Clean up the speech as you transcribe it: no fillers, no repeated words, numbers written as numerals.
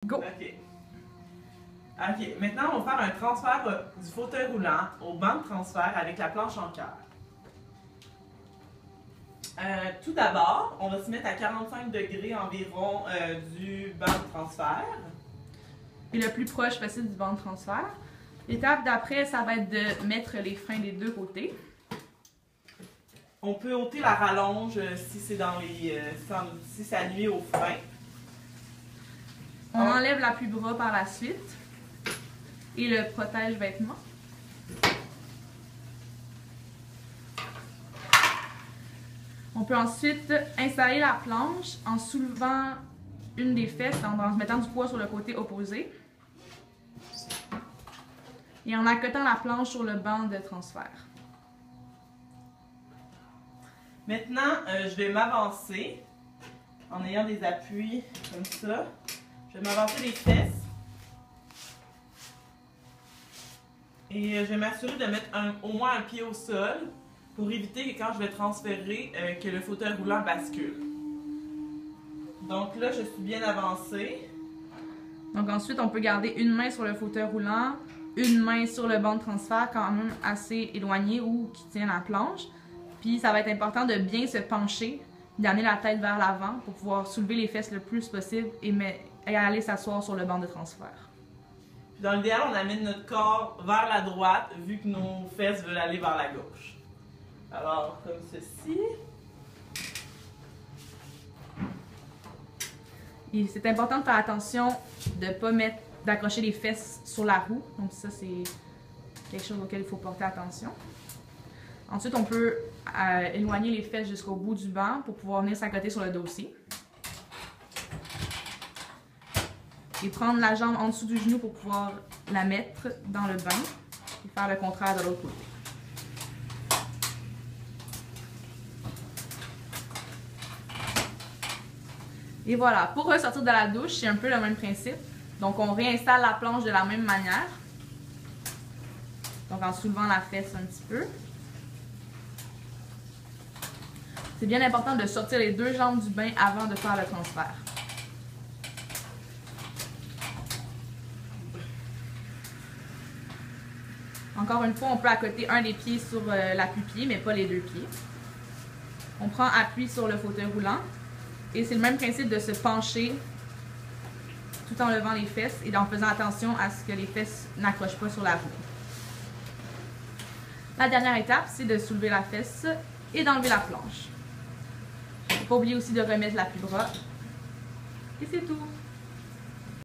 Go! OK. OK, maintenant on va faire un transfert du fauteuil roulant au banc de transfert avec la planche en cœur. Tout d'abord, on va se mettre à 45 degrés environ du banc de transfert. Et le plus proche possible du banc de transfert. L'étape d'après, ça va être de mettre les freins des deux côtés. On peut ôter la rallonge si c'est dans les si ça nuit au frein. On enlève l'appui-bras par la suite et le protège-vêtements. On peut ensuite installer la planche en soulevant une des fesses, en mettant du poids sur le côté opposé et en accotant la planche sur le banc de transfert. Maintenant, je vais m'avancer en ayant des appuis comme ça. Je vais m'avancer les fesses. Et je vais m'assurer de mettre au moins un pied au sol pour éviter que quand je vais transférer, que le fauteuil roulant bascule. Donc là, je suis bien avancée. Donc ensuite, on peut garder une main sur le fauteuil roulant, une main sur le banc de transfert quand même assez éloigné ou qui tient la planche. Puis ça va être important de bien se pencher, d'amener la tête vers l'avant pour pouvoir soulever les fesses le plus possible et aller s'asseoir sur le banc de transfert. Puis dans l'idéal, on amène notre corps vers la droite vu que nos fesses veulent aller vers la gauche. Alors, comme ceci. Et c'est important de faire attention de ne pas d'accrocher les fesses sur la roue. Donc ça, c'est quelque chose auquel il faut porter attention. Ensuite, on peut éloigner les fesses jusqu'au bout du banc pour pouvoir venir s'accoter sur le dossier. Et prendre la jambe en dessous du genou pour pouvoir la mettre dans le banc et faire le contraire de l'autre côté. Et voilà, pour ressortir de la douche, c'est un peu le même principe. Donc, on réinstalle la planche de la même manière. Donc, en soulevant la fesse un petit peu. C'est bien important de sortir les deux jambes du bain avant de faire le transfert. Encore une fois, on peut accoter un des pieds sur l'appui-pied, mais pas les deux pieds. On prend appui sur le fauteuil roulant. Et c'est le même principe de se pencher tout en levant les fesses et en faisant attention à ce que les fesses n'accrochent pas sur la roue. La dernière étape, c'est de soulever la fesse et d'enlever la planche. Il ne faut pas oublier aussi de remettre l'appui-bras. Et c'est tout!